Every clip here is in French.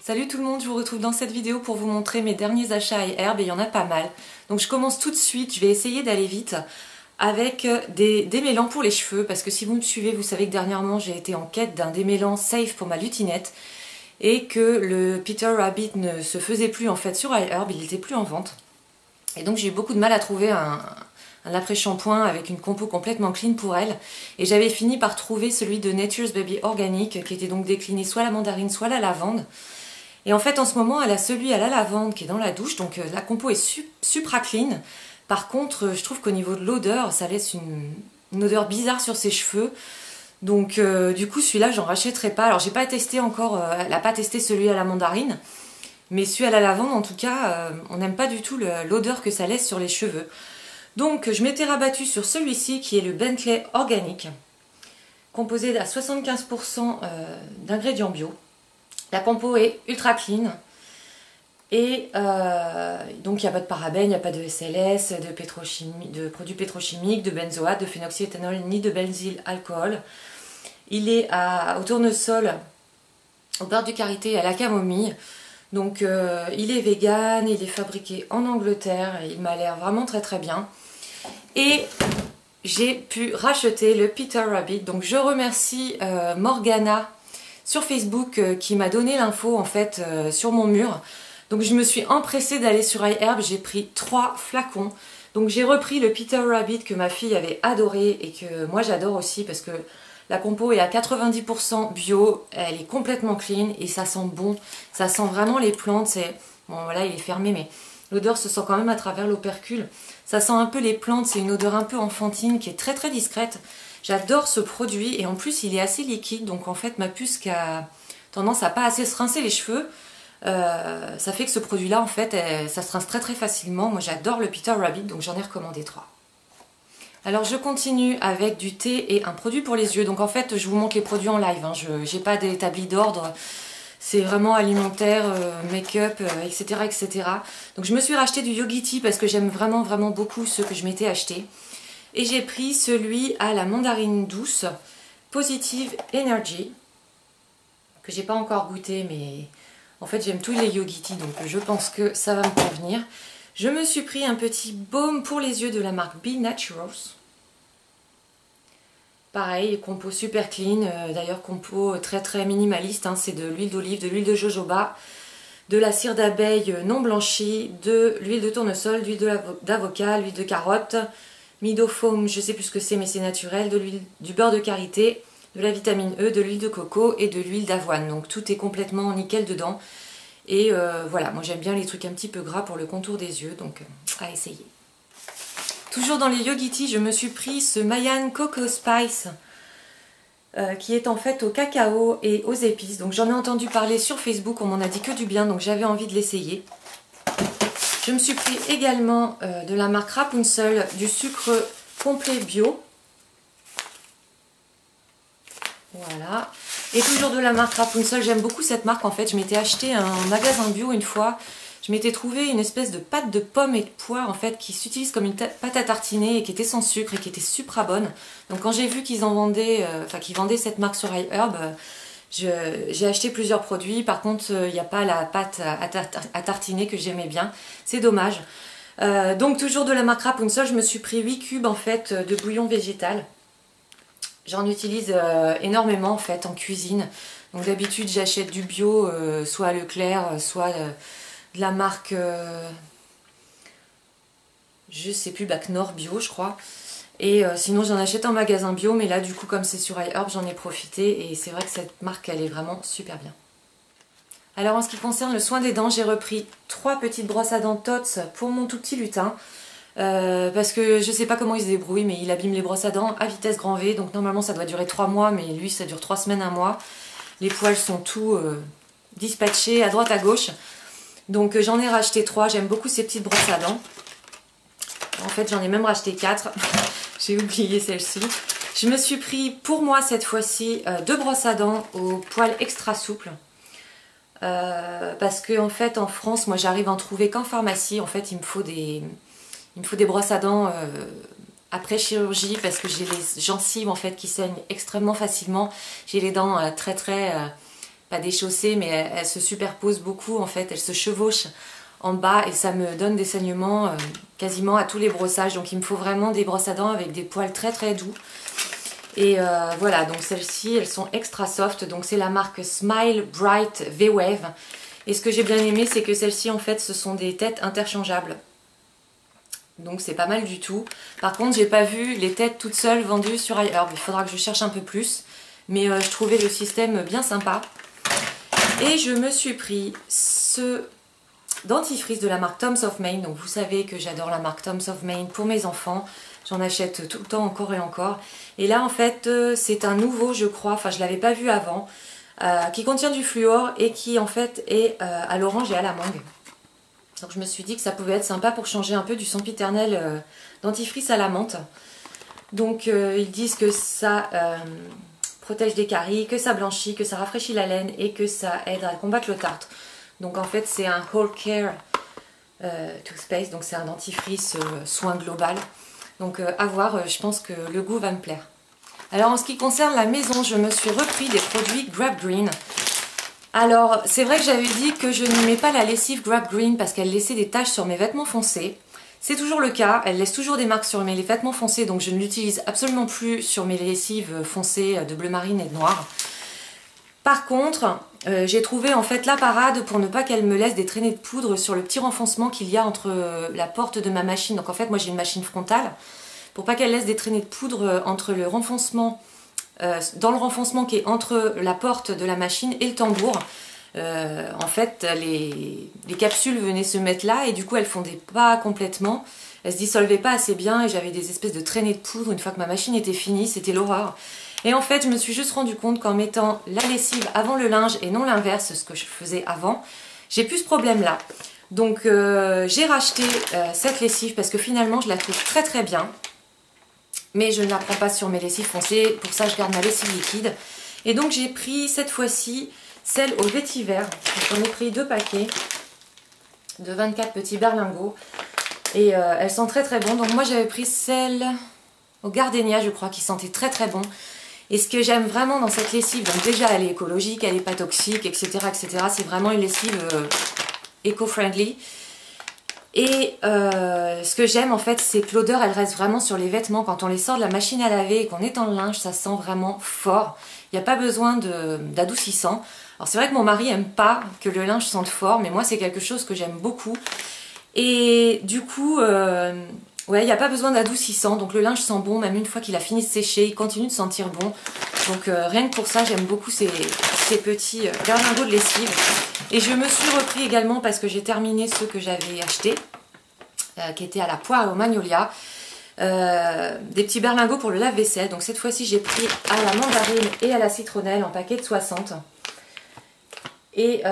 Salut tout le monde, je vous retrouve dans cette vidéo pour vous montrer mes derniers achats à iHerb et il y en a pas mal. Donc je commence tout de suite, je vais essayer d'aller vite avec des démêlants pour les cheveux parce que si vous me suivez, vous savez que dernièrement j'ai été en quête d'un démêlant safe pour ma lutinette et que le Peter Rabbit ne se faisait plus en fait sur iHerb, il n'était plus en vente. Et donc j'ai eu beaucoup de mal à trouver un après-shampoing avec une compo complètement clean pour elle. Et j'avais fini par trouver celui de Nature's Baby Organic qui était donc décliné soit la mandarine soit la lavande. Et en fait en ce moment elle a celui à la lavande qui est dans la douche, donc la compo est supra clean. Par contre je trouve qu'au niveau de l'odeur ça laisse une odeur bizarre sur ses cheveux. Donc du coup celui-là j'en rachèterai pas. Alors j'ai pas testé encore, elle a pas testé celui à la mandarine. Mais celui à la lavande en tout cas on n'aime pas du tout l'odeur que ça laisse sur les cheveux. Donc je m'étais rabattue sur celui-ci qui est le Bentley Organic, composé à 75% d'ingrédients bio. La compo est ultra clean et donc il n'y a pas de parabènes, il n'y a pas de SLS, de produits pétrochimiques, de benzoate, de phénoxyéthanol ni de benzyl alcool. Il est au tournesol, au beurre de karité et à la camomille. Donc il est vegan, il est fabriqué en Angleterre et il m'a l'air vraiment très très bien. Et j'ai pu racheter le Peter Rabbit. Donc je remercie Morgana sur Facebook qui m'a donné l'info en fait sur mon mur. Donc je me suis empressée d'aller sur iHerb, j'ai pris 3 flacons. Donc j'ai repris le Peter Rabbit que ma fille avait adoré et que moi j'adore aussi parce que la compo est à 90% bio, elle est complètement clean et ça sent bon. Ça sent vraiment les plantes. Bon voilà, il est fermé mais l'odeur se sent quand même à travers l'opercule. Ça sent un peu les plantes, c'est une odeur un peu enfantine qui est très très discrète. J'adore ce produit et en plus il est assez liquide, donc en fait ma puce qui a tendance à pas assez se rincer les cheveux, ça fait que ce produit là en fait ça se rince très très facilement. Moi j'adore le Peter Rabbit donc j'en ai recommandé 3. Alors je continue avec du thé et un produit pour les yeux. Donc en fait je vous montre les produits en live, hein. Je n'ai pas d'établi d'ordre. C'est vraiment alimentaire, make-up, etc., etc. Donc je me suis racheté du Yogi Tea parce que j'aime vraiment vraiment beaucoup ceux que je m'étais acheté. Et j'ai pris celui à la mandarine douce, Positive Energy, que j'ai pas encore goûté, mais en fait j'aime tous les Yogi Tea, donc je pense que ça va me convenir. Je me suis pris un petit baume pour les yeux de la marque Be Naturals. Pareil, compo super clean, d'ailleurs compo très très minimaliste, hein. C'est de l'huile d'olive, de l'huile de jojoba, de la cire d'abeille non blanchie, de l'huile de tournesol, de l'huile d'avocat, l'huile de carotte, midofaume, je sais plus ce que c'est mais c'est naturel, du beurre de karité, de la vitamine E, de l'huile de coco et de l'huile d'avoine. Donc tout est complètement nickel dedans. Et voilà, moi j'aime bien les trucs un petit peu gras pour le contour des yeux, donc à essayer. Toujours dans les Yogi Tea, je me suis pris ce Mayan Coco Spice qui est en fait au cacao et aux épices. Donc j'en ai entendu parler sur Facebook, on m'en a dit que du bien, donc j'avais envie de l'essayer. Je me suis pris également de la marque Rapunzel du sucre complet bio. Voilà. Et toujours de la marque Rapunzel, j'aime beaucoup cette marque en fait. Je m'étais acheté un magasin bio une fois. Je m'étais trouvé une espèce de pâte de pommes et de poire en fait qui s'utilise comme une pâte à tartiner et qui était sans sucre et qui était super bonne. Donc quand j'ai vu qu'ils en vendaient, qu'ils vendaient cette marque sur iHerb, j'ai acheté plusieurs produits. Par contre, il n'y a pas la pâte à tartiner que j'aimais bien. C'est dommage. Donc toujours de la marque Rapunzel, je me suis pris 8 cubes en fait de bouillon végétal. J'en utilise énormément en fait en cuisine. Donc d'habitude j'achète du bio, soit à Leclerc, soit de la marque, je sais plus, Knorr Bio je crois. Et sinon j'en achète en magasin bio, mais là du coup comme c'est sur iHerb j'en ai profité et c'est vrai que cette marque elle est vraiment super bien. Alors en ce qui concerne le soin des dents, j'ai repris 3 petites brosses à dents Tots pour mon tout petit lutin. Parce que je sais pas comment il se débrouille, mais il abîme les brosses à dents à vitesse grand V, donc normalement ça doit durer 3 mois, mais lui ça dure 3 semaines, 1 mois. Les poils sont tout dispatchés à droite à gauche. Donc j'en ai racheté 3, j'aime beaucoup ces petites brosses à dents. En fait j'en ai même racheté 4, j'ai oublié celle-ci. Je me suis pris pour moi cette fois-ci 2 brosses à dents aux poils extra souples. Parce que en fait en France, moi j'arrive à en trouver qu'en pharmacie. En fait il me faut des brosses à dents après chirurgie parce que j'ai les gencives en fait qui saignent extrêmement facilement. J'ai les dents très pas déchaussée, mais elle se superpose beaucoup en fait, elle se chevauche en bas et ça me donne des saignements quasiment à tous les brossages. Donc il me faut vraiment des brosses à dents avec des poils très très doux. Et voilà, donc celles-ci, elles sont extra soft. Donc c'est la marque Smile Bright V-Wave. Et ce que j'ai bien aimé, c'est que celles-ci, en fait, ce sont des têtes interchangeables. Donc c'est pas mal du tout. Par contre, j'ai pas vu les têtes toutes seules vendues sur iHerb. Il faudra que je cherche un peu plus. Mais je trouvais le système bien sympa. Et je me suis pris ce dentifrice de la marque Tom's of Maine. Donc vous savez que j'adore la marque Tom's of Maine pour mes enfants. J'en achète tout le temps encore et encore. Et là en fait c'est un nouveau je crois, enfin je l'avais pas vu avant, qui contient du fluor et qui en fait est à l'orange et à la mangue. Donc je me suis dit que ça pouvait être sympa pour changer un peu du sempiternel dentifrice à la menthe. Donc ils disent que ça protège des caries, que ça blanchit, que ça rafraîchit la laine et que ça aide à combattre le tartre. Donc en fait c'est un Whole Care Toothpaste, donc c'est un dentifrice soin global. Donc à voir, je pense que le goût va me plaire. Alors en ce qui concerne la maison, je me suis repris des produits Grab Green. Alors c'est vrai que j'avais dit que je n'aimais pas la lessive Grab Green parce qu'elle laissait des taches sur mes vêtements foncés. C'est toujours le cas, elle laisse toujours des marques sur mes vêtements foncés, donc je ne l'utilise absolument plus sur mes lessives foncées de bleu marine et de noir. Par contre, j'ai trouvé en fait la parade pour ne pas qu'elle me laisse des traînées de poudre sur le petit renfoncement qu'il y a entre la porte de ma machine. Donc en fait moi j'ai une machine frontale. Pour pas qu'elle laisse des traînées de poudre entre le renfoncement, dans le renfoncement qui est entre la porte de la machine et le tambour. En fait les capsules venaient se mettre là et du coup elles fondaient pas complètement. Elles se dissolvaient pas assez bien et j'avais des espèces de traînées de poudre une fois que ma machine était finie, c'était l'horreur. Et en fait, je me suis juste rendu compte qu'en mettant la lessive avant le linge et non l'inverse, ce que je faisais avant, j'ai plus ce problème-là. Donc j'ai racheté cette lessive parce que finalement, je la trouve très très bien. Mais je ne la prends pas sur mes lessives foncées, pour ça je garde ma lessive liquide. Et donc j'ai pris cette fois-ci celle au vétiver. J'en ai pris 2 paquets de 24 petits berlingots. Et elles sont très très bonnes. Donc moi j'avais pris celle au gardénia, je crois, qui sentait très très bon. Et ce que j'aime vraiment dans cette lessive, donc déjà elle est écologique, elle n'est pas toxique, etc. etc. C'est vraiment une lessive éco-friendly. Et ce que j'aime en fait, c'est que l'odeur elle reste vraiment sur les vêtements. Quand on les sort de la machine à laver et qu'on étend le linge, ça sent vraiment fort. Il n'y a pas besoin d'adoucissant. Alors c'est vrai que mon mari aime pas que le linge sente fort, mais moi c'est quelque chose que j'aime beaucoup. Et du coup... ouais, il n'y a pas besoin d'adoucissant, donc le linge sent bon, même une fois qu'il a fini de sécher, il continue de sentir bon. Donc rien que pour ça, j'aime beaucoup ces petits berlingots de lessive. Et je me suis repris également, parce que j'ai terminé ceux que j'avais achetés, qui étaient à la poire et au magnolia, des petits berlingots pour le lave-vaisselle. Donc cette fois-ci, j'ai pris à la mandarine et à la citronnelle en paquet de 60. Et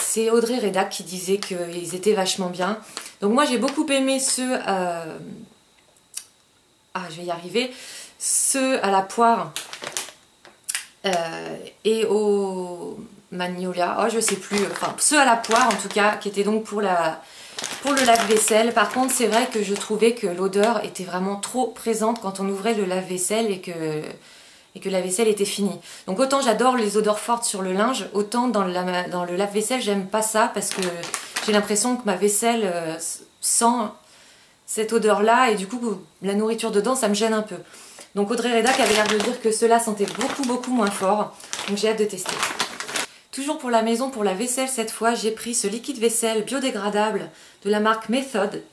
c'est Audrey Redac qui disait qu'ils étaient vachement bien. Donc moi j'ai beaucoup aimé ceux je vais y arriver. Ceux à la poire et au magnolia. Oh je sais plus. Enfin ceux à la poire en tout cas, qui étaient donc pour le lave-vaisselle. Par contre c'est vrai que je trouvais que l'odeur était vraiment trop présente quand on ouvrait le lave-vaisselle et que la vaisselle était finie. Donc autant j'adore les odeurs fortes sur le linge, autant dans le lave-vaisselle j'aime pas ça parce que j'ai l'impression que ma vaisselle sent cette odeur là et du coup la nourriture dedans ça me gêne un peu. Donc Audrey Redac avait l'air de dire que cela sentait beaucoup moins fort, donc j'ai hâte de tester. Toujours pour la maison, pour la vaisselle cette fois, j'ai pris ce liquide vaisselle biodégradable de la marque Method,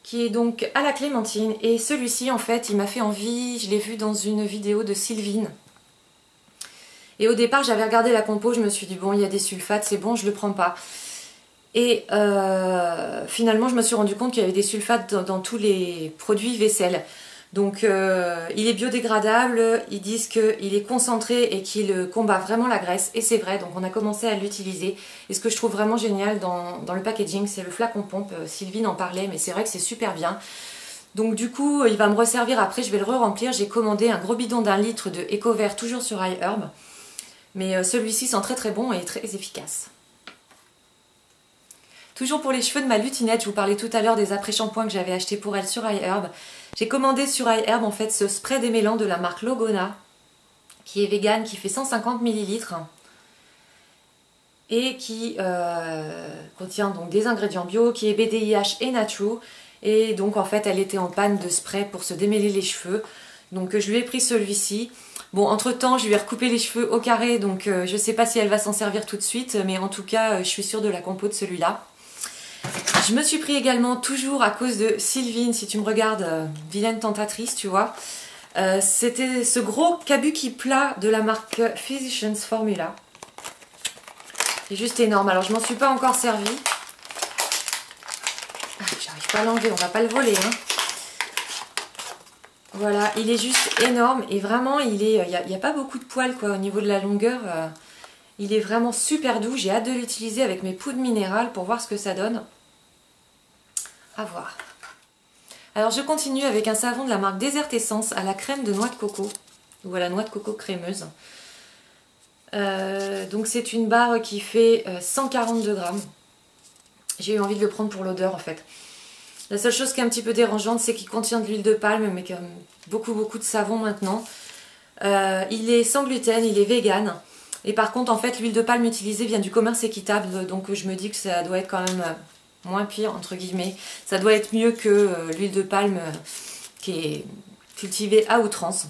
qui est donc à la clémentine. Et celui-ci, en fait, il m'a fait envie. Je l'ai vu dans une vidéo de Sylvine. Et au départ, j'avais regardé la compo. Je me suis dit, bon, il y a des sulfates, c'est bon, je le prends pas. Et finalement, je me suis rendu compte qu'il y avait des sulfates dans tous les produits vaisselle. Donc, il est biodégradable. Ils disent qu'il est concentré et qu'il combat vraiment la graisse. Et c'est vrai, donc on a commencé à l'utiliser. Et ce que je trouve vraiment génial dans le packaging, c'est le flacon pompe. Sylvine en parlait, mais c'est vrai que c'est super bien. Donc du coup, il va me resservir après, je vais le re-remplir. J'ai commandé un gros bidon d'1 litre de Ecovert, toujours sur iHerb. Mais celui-ci sent très bon et est très efficace. Toujours pour les cheveux de ma lutinette, je vous parlais tout à l'heure des après-shampoings que j'avais acheté pour elle sur iHerb. J'ai commandé sur iHerb en fait ce spray démêlant de la marque Logona, qui est vegan, qui fait 150 ml. et qui contient donc des ingrédients bio, qui est BDIH et Naturo. Et donc en fait elle était en panne de spray pour se démêler les cheveux. Donc je lui ai pris celui-ci. Bon, entre temps je lui ai recoupé les cheveux au carré, donc je sais pas si elle va s'en servir tout de suite, mais en tout cas je suis sûre de la compo de celui-là. Je me suis pris également, toujours à cause de Sylvine, si tu me regardes, vilaine tentatrice, tu vois. C'était ce gros kabuki plat de la marque Physicians Formula. C'est juste énorme. Alors je m'en suis pas encore servi. Ah, j'arrive pas à l'enlever, on va pas le voler. Hein. Voilà, il est juste énorme et vraiment il y a pas beaucoup de poils quoi au niveau de la longueur. Il est vraiment super doux. J'ai hâte de l'utiliser avec mes poudres minérales pour voir ce que ça donne. À voir. Alors je continue avec un savon de la marque Desert Essence à la crème de noix de coco ou à la noix de coco crémeuse. Donc c'est une barre qui fait 142 grammes. J'ai eu envie de le prendre pour l'odeur en fait. La seule chose qui est un petit peu dérangeante, c'est qu'il contient de l'huile de palme, mais comme beaucoup de savon maintenant. Il est sans gluten, il est vegan. Et par contre, en fait, l'huile de palme utilisée vient du commerce équitable, donc je me dis que ça doit être quand même moins pire, entre guillemets. Ça doit être mieux que l'huile de palme qui est cultivée à outrance.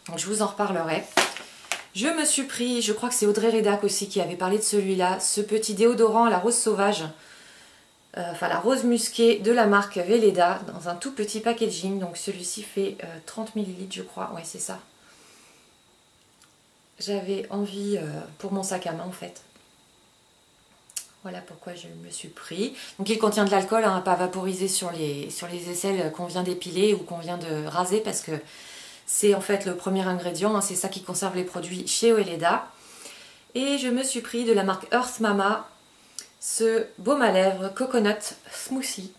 Donc je vous en reparlerai. Je me suis pris, je crois que c'est Audrey Redac aussi qui avait parlé de celui-là, ce petit déodorant à la rose sauvage. Enfin la rose musquée de la marque Veleda dans un tout petit packaging. Donc celui-ci fait 30 ml je crois, ouais c'est ça. J'avais envie pour mon sac à main en fait. Voilà pourquoi je me suis pris. Donc il contient de l'alcool, hein, pas vaporisé sur les aisselles qu'on vient d'épiler ou qu'on vient de raser parce que c'est en fait le premier ingrédient, hein, c'est ça qui conserve les produits chez Weleda. Et je me suis pris de la marque Earth Mama ce baume à lèvres Coconut Smoothie.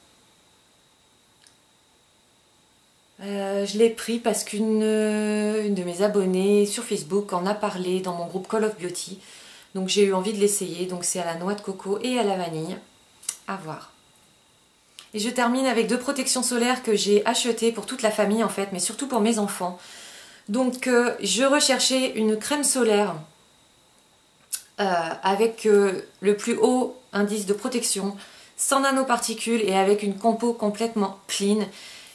Je l'ai pris parce qu'une de mes abonnées sur Facebook en a parlé dans mon groupe Call of Beauty. Donc j'ai eu envie de l'essayer. Donc c'est à la noix de coco et à la vanille. À voir. Et je termine avec deux protections solaires que j'ai achetées pour toute la famille en fait, mais surtout pour mes enfants. Donc je recherchais une crème solaire avec le plus haut indice de protection, sans nanoparticules et avec une compo complètement clean.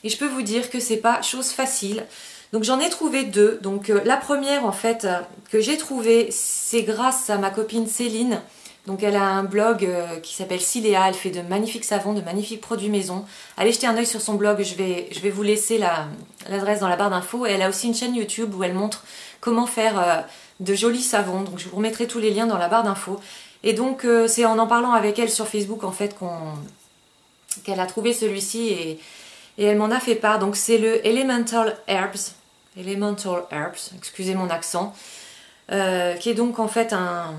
Et je peux vous dire que c'est pas chose facile. Donc j'en ai trouvé deux. Donc la première en fait que j'ai trouvée, c'est grâce à ma copine Céline. Donc elle a un blog qui s'appelle Ciléa, elle fait de magnifiques savons, de magnifiques produits maison. Allez jeter un œil sur son blog, je vais vous laisser l'adresse dans la barre d'infos. Et elle a aussi une chaîne YouTube où elle montre comment faire de jolis savons. Donc je vous remettrai tous les liens dans la barre d'infos. Et donc c'est en parlant avec elle sur Facebook en fait qu'elle a trouvé celui-ci et elle m'en a fait part. Donc c'est le Elemental Herbs, excusez mon accent, qui est donc en fait un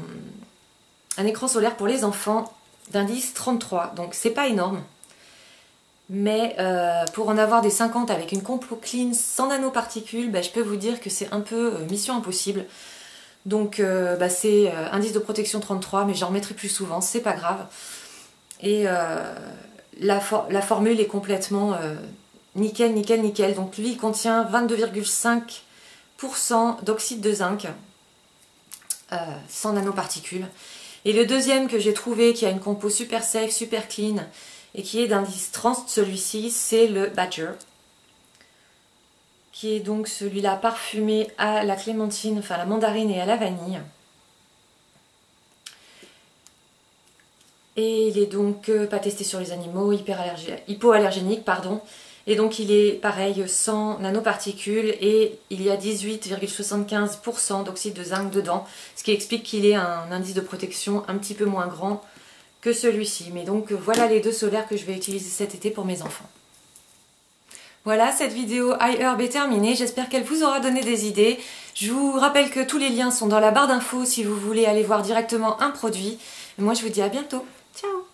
écran solaire pour les enfants d'indice 33. Donc c'est pas énorme, mais pour en avoir des 50 avec une compo clean sans nanoparticules, je peux vous dire que c'est un peu mission impossible. Donc c'est indice de protection 33, mais j'en remettrai plus souvent, c'est pas grave. Et la formule est complètement nickel. Donc lui il contient 22,5% d'oxyde de zinc sans nanoparticules. Et le deuxième que j'ai trouvé qui a une compo super safe, super clean et qui est d'indice trans, celui-ci c'est le Badger, qui est donc celui-là parfumé à la clémentine, enfin la mandarine et à la vanille. Et il est donc pas testé sur les animaux, hypoallergénique, pardon. Et donc il est pareil sans nanoparticules et il y a 18,75% d'oxyde de zinc dedans, ce qui explique qu'il ait un indice de protection un petit peu moins grand que celui-ci. Mais donc voilà les deux solaires que je vais utiliser cet été pour mes enfants. Voilà, cette vidéo iHerb est terminée, j'espère qu'elle vous aura donné des idées. Je vous rappelle que tous les liens sont dans la barre d'infos si vous voulez aller voir directement un produit. Et moi je vous dis à bientôt, ciao!